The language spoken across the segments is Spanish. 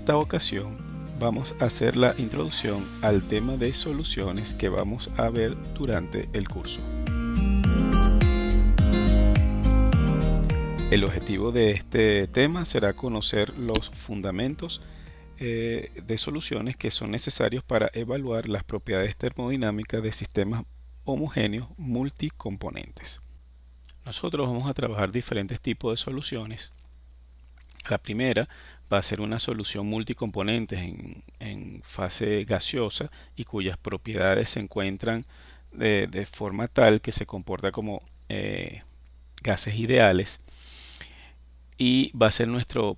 esta ocasión vamos a hacer la introducción al tema de soluciones que vamos a ver durante el curso. El objetivo de este tema será conocer los fundamentos de soluciones que son necesarios para evaluar las propiedades termodinámicas de sistemas homogéneos multicomponentes. Nosotros vamos a trabajar diferentes tipos de soluciones. La primera va a ser una solución multicomponentes en fase gaseosa y cuyas propiedades se encuentran de forma tal que se comporta como gases ideales, y va a ser nuestro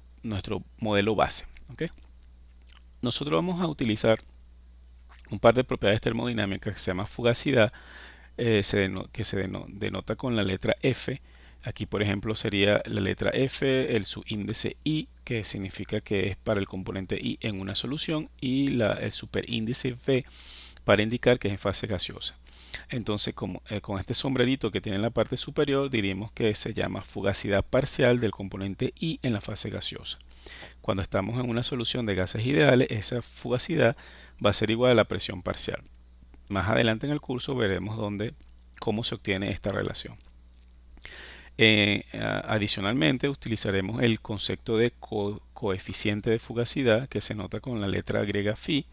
modelo base. ¿Okay? Nosotros vamos a utilizar un par de propiedades termodinámicas que se llama fugacidad, que se denota con la letra F. Aquí, por ejemplo, sería la letra F, el subíndice I, que significa que es para el componente I en una solución, y el superíndice V para indicar que es en fase gaseosa. Entonces, con este sombrerito que tiene en la parte superior, diríamos que se llama fugacidad parcial del componente I en la fase gaseosa. Cuando estamos en una solución de gases ideales, esa fugacidad va a ser igual a la presión parcial. Más adelante en el curso veremos cómo se obtiene esta relación. Adicionalmente, utilizaremos el concepto de coeficiente de fugacidad, que se nota con la letra griega phi,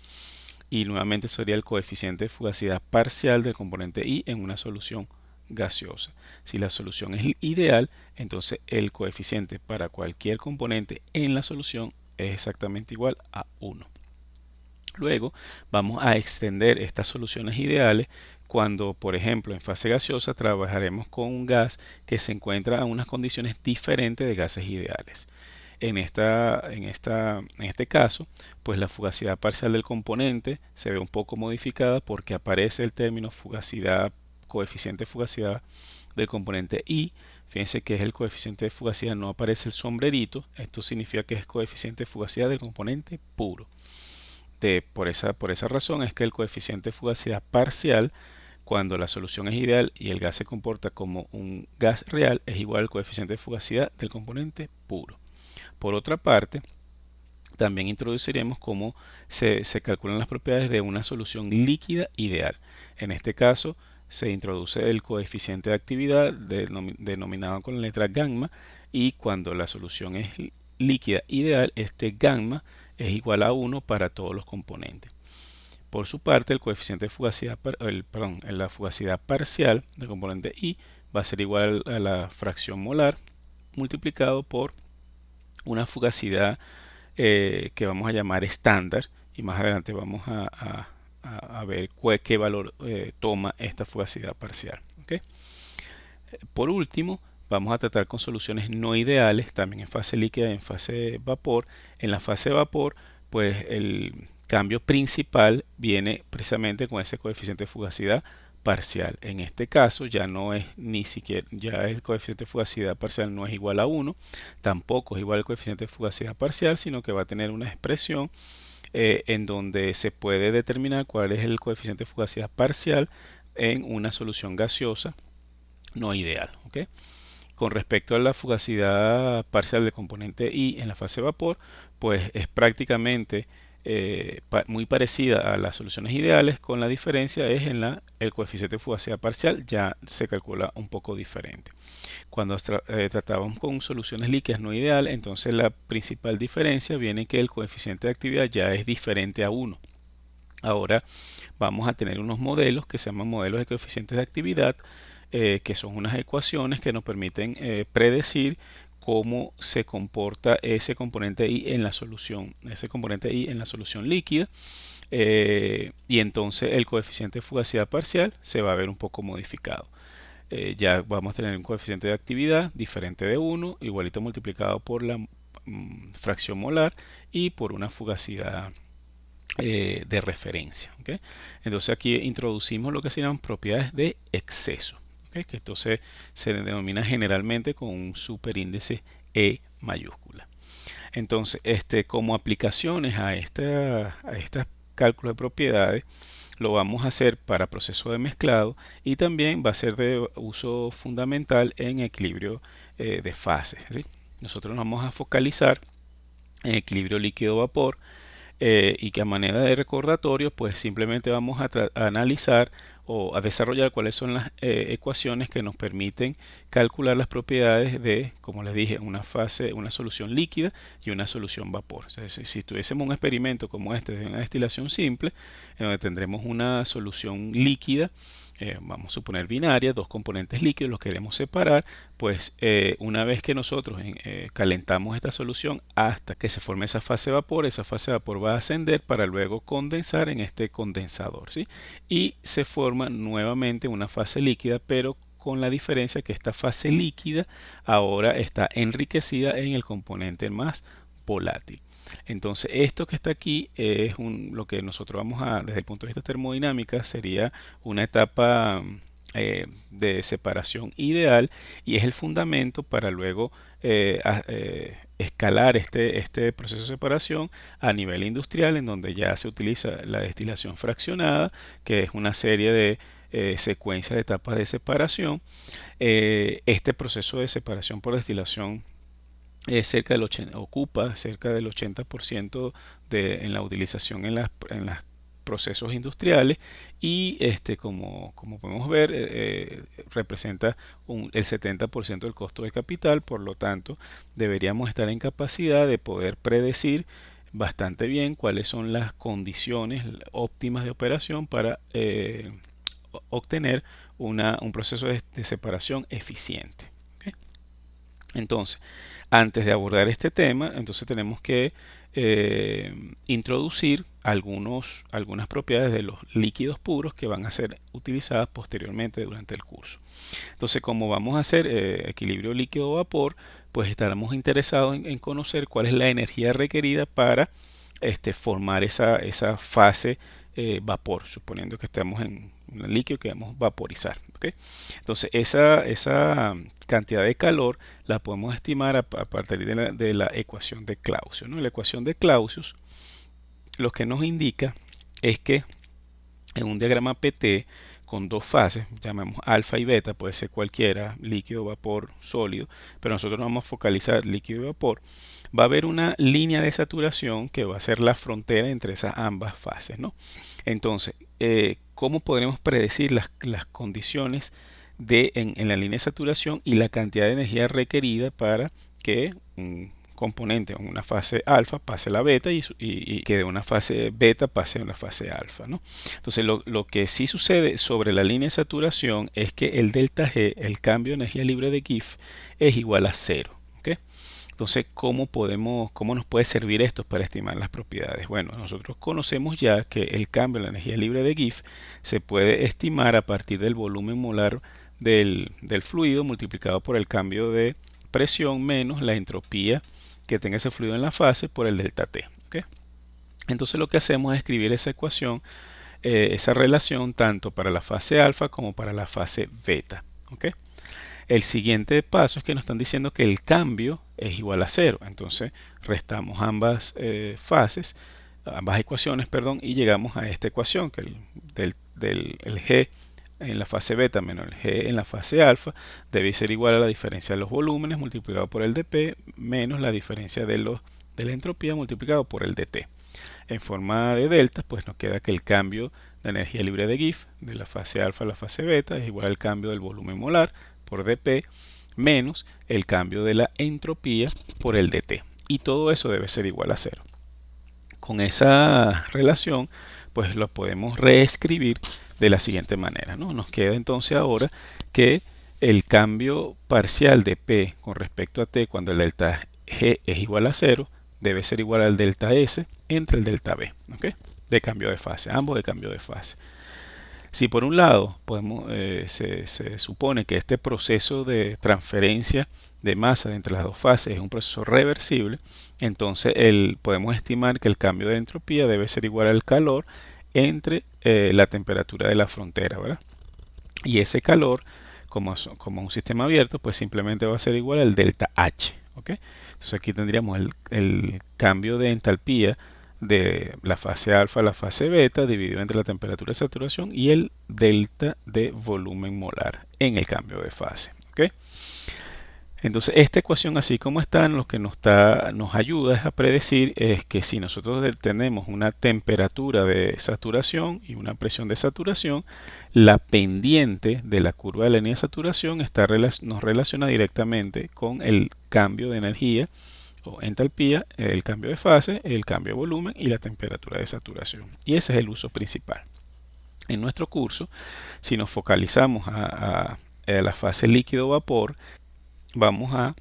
y nuevamente sería el coeficiente de fugacidad parcial del componente I en una solución gaseosa. Si la solución es ideal, entonces el coeficiente para cualquier componente en la solución es exactamente igual a 1. Luego vamos a extender estas soluciones ideales cuando, por ejemplo, en fase gaseosa trabajaremos con un gas que se encuentra a unas condiciones diferentes de gases ideales. En este caso, pues la fugacidad parcial del componente se ve un poco modificada porque aparece el término fugacidad, coeficiente de fugacidad del componente I. Fíjense que es el coeficiente de fugacidad, no aparece el sombrerito. Esto significa que es coeficiente de fugacidad del componente puro. Por esa razón es que el coeficiente de fugacidad parcial, cuando la solución es ideal y el gas se comporta como un gas real, es igual al coeficiente de fugacidad del componente puro. Por otra parte, también introduciremos cómo se calculan las propiedades de una solución líquida ideal. En este caso, se introduce el coeficiente de actividad denominado con la letra gamma, y cuando la solución es líquida ideal, este gamma es igual a 1 para todos los componentes. Por su parte, el coeficiente de fugacidad, la fugacidad parcial del componente I va a ser igual a la fracción molar multiplicado por una fugacidad que vamos a llamar estándar, y más adelante vamos a ver qué valor toma esta fugacidad parcial. ¿Okay? Por último, vamos a tratar con soluciones no ideales, también en fase líquida y en fase vapor. En la fase vapor, pues el cambio principal viene precisamente con ese coeficiente de fugacidad parcial. En este caso ya no es ni siquiera, ya el coeficiente de fugacidad parcial no es igual a 1, tampoco es igual al coeficiente de fugacidad parcial, sino que va a tener una expresión en donde se puede determinar cuál es el coeficiente de fugacidad parcial en una solución gaseosa no ideal. ¿Okay? Con respecto a la fugacidad parcial del componente I en la fase vapor, pues es prácticamente muy parecida a las soluciones ideales, con la diferencia es en el coeficiente de fugacidad parcial, ya se calcula un poco diferente. Cuando tratamos con soluciones líquidas no ideales, entonces la principal diferencia viene que el coeficiente de actividad ya es diferente a 1. Ahora vamos a tener unos modelos que se llaman modelos de coeficientes de actividad, que son unas ecuaciones que nos permiten predecir cómo se comporta ese componente I en la solución, líquida, y entonces el coeficiente de fugacidad parcial se va a ver un poco modificado. Ya vamos a tener un coeficiente de actividad diferente de 1, igualito multiplicado por la fracción molar y por una fugacidad de referencia. ¿Okay? Entonces aquí introducimos lo que se llaman propiedades de exceso, ¿okay? Que entonces se denomina generalmente con un superíndice E mayúscula. Entonces, como aplicaciones a estos cálculos de propiedades, lo vamos a hacer para proceso de mezclado, y también va a ser de uso fundamental en equilibrio de fases. ¿Sí? Nosotros nos vamos a focalizar en equilibrio líquido-vapor. Y que a manera de recordatorio, pues simplemente vamos a analizar o a desarrollar cuáles son las ecuaciones que nos permiten calcular las propiedades de, como les dije, una fase, una solución líquida y una solución vapor. O sea, si tuviésemos un experimento como este de una destilación simple, en donde tendremos una solución líquida, vamos a suponer binaria, dos componentes líquidos, los queremos separar, pues una vez que nosotros calentamos esta solución hasta que se forme esa fase de vapor va a ascender para luego condensar en este condensador, ¿sí? Y se forma nuevamente una fase líquida, pero con la diferencia que esta fase líquida ahora está enriquecida en el componente más volátil. Entonces, esto que está aquí es lo que nosotros vamos a, desde el punto de vista termodinámica, sería una etapa de separación ideal y es el fundamento para luego escalar este proceso de separación a nivel industrial, en donde ya se utiliza la destilación fraccionada, que es una serie de secuencias de etapas de separación. Este proceso de separación por destilación ocupa cerca del 80% en la utilización en los procesos industriales y como podemos ver representa el 70% del costo de capital. Por lo tanto, deberíamos estar en capacidad de poder predecir bastante bien cuáles son las condiciones óptimas de operación para obtener un proceso de separación eficiente. ¿Ok? Entonces, antes de abordar este tema, entonces tenemos que introducir algunas propiedades de los líquidos puros que van a ser utilizadas posteriormente durante el curso. Entonces, como vamos a hacer equilibrio líquido-vapor, pues estaremos interesados en conocer cuál es la energía requerida para formar esa fase vapor, suponiendo que estamos en un líquido que vamos a vaporizar. ¿Okay? Entonces, esa cantidad de calor la podemos estimar a partir de la ecuación de Clausius, ¿no? La ecuación de Clausius lo que nos indica es que en un diagrama PT con dos fases, llamamos alfa y beta, puede ser cualquiera, líquido, vapor, sólido, pero nosotros vamos a focalizar líquido y vapor, va a haber una línea de saturación que va a ser la frontera entre esas ambas fases, ¿no? Entonces, ¿cómo podremos predecir las condiciones en la línea de saturación y la cantidad de energía requerida para que un componente en una fase alfa pase a la beta y que de una fase beta pase a una fase alfa, ¿no? Entonces lo que sí sucede sobre la línea de saturación es que el delta G, el cambio de energía libre de Gibbs, es igual a cero. ¿Okay? Entonces, ¿cómo nos puede servir esto para estimar las propiedades? Bueno, nosotros conocemos ya que el cambio de la energía libre de Gibbs se puede estimar a partir del volumen molar del fluido multiplicado por el cambio de presión menos la entropía que tenga ese fluido en la fase por el delta T. ¿Okay? Entonces lo que hacemos es escribir esa ecuación, esa relación tanto para la fase alfa como para la fase beta. ¿Okay? El siguiente paso es que nos están diciendo que el cambio es igual a cero. Entonces restamos ambas ecuaciones, perdón, y llegamos a esta ecuación que el G en la fase beta menos el G en la fase alfa debe ser igual a la diferencia de los volúmenes multiplicado por el dP menos la diferencia de la entropía multiplicado por el dt. En forma de delta, pues nos queda que el cambio de energía libre de Gibbs de la fase alfa a la fase beta es igual al cambio del volumen molar por dP menos el cambio de la entropía por el dt. Y todo eso debe ser igual a cero. Con esa relación, pues lo podemos reescribir de la siguiente manera, ¿no? Nos queda entonces ahora que el cambio parcial de P con respecto a T cuando el delta G es igual a 0 debe ser igual al delta S entre el delta B, ¿okay? De cambio de fase, ambos de cambio de fase. Si por un lado se supone que este proceso de transferencia de masa entre las dos fases es un proceso reversible, entonces podemos estimar que el cambio de entropía debe ser igual al calor entre la temperatura de la frontera, ¿verdad? Y ese calor, como un sistema abierto, pues simplemente va a ser igual al delta H. ¿Okay? Entonces aquí tendríamos el cambio de entalpía de la fase alfa a la fase beta dividido entre la temperatura de saturación y el delta de volumen molar en el cambio de fase. ¿Okay? Entonces, esta ecuación, así como está, lo que nos ayuda es a predecir es que si nosotros tenemos una temperatura de saturación y una presión de saturación, la pendiente de la curva de la línea de saturación nos relaciona directamente con el cambio de energía o entalpía, el cambio de fase, el cambio de volumen y la temperatura de saturación. Y ese es el uso principal. En nuestro curso, si nos focalizamos a la fase líquido-vapor, vamos a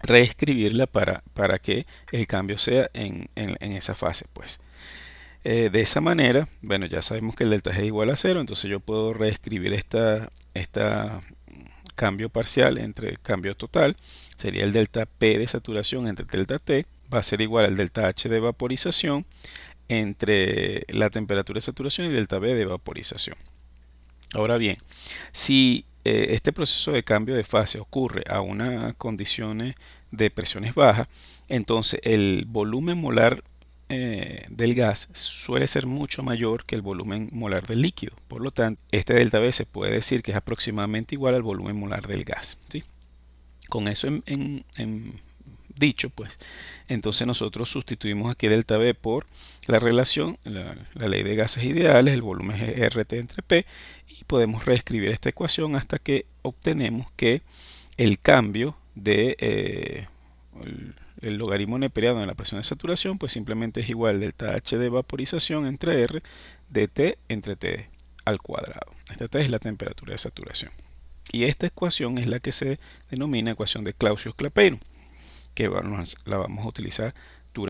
reescribirla para que el cambio sea en esa fase, pues. De esa manera, bueno, ya sabemos que el delta G es igual a cero, entonces yo puedo reescribir esta cambio parcial entre cambio total, sería el delta P de saturación entre delta T, va a ser igual al delta H de vaporización entre la temperatura de saturación y delta B de vaporización. Ahora bien, si este proceso de cambio de fase ocurre a unas condiciones de presiones bajas, entonces el volumen molar del gas suele ser mucho mayor que el volumen molar del líquido. Por lo tanto, este delta B se puede decir que es aproximadamente igual al volumen molar del gas, ¿sí? Con eso en dicho, pues, entonces nosotros sustituimos aquí delta B por la relación, la ley de gases ideales, el volumen es RT entre P, y podemos reescribir esta ecuación hasta que obtenemos que el cambio de el logaritmo neperiano de la presión de saturación, pues simplemente es igual delta H de vaporización entre R de T entre T al cuadrado. Esta T es la temperatura de saturación. Y esta ecuación es la que se denomina ecuación de Clausius-Clapeyron, que la vamos a utilizar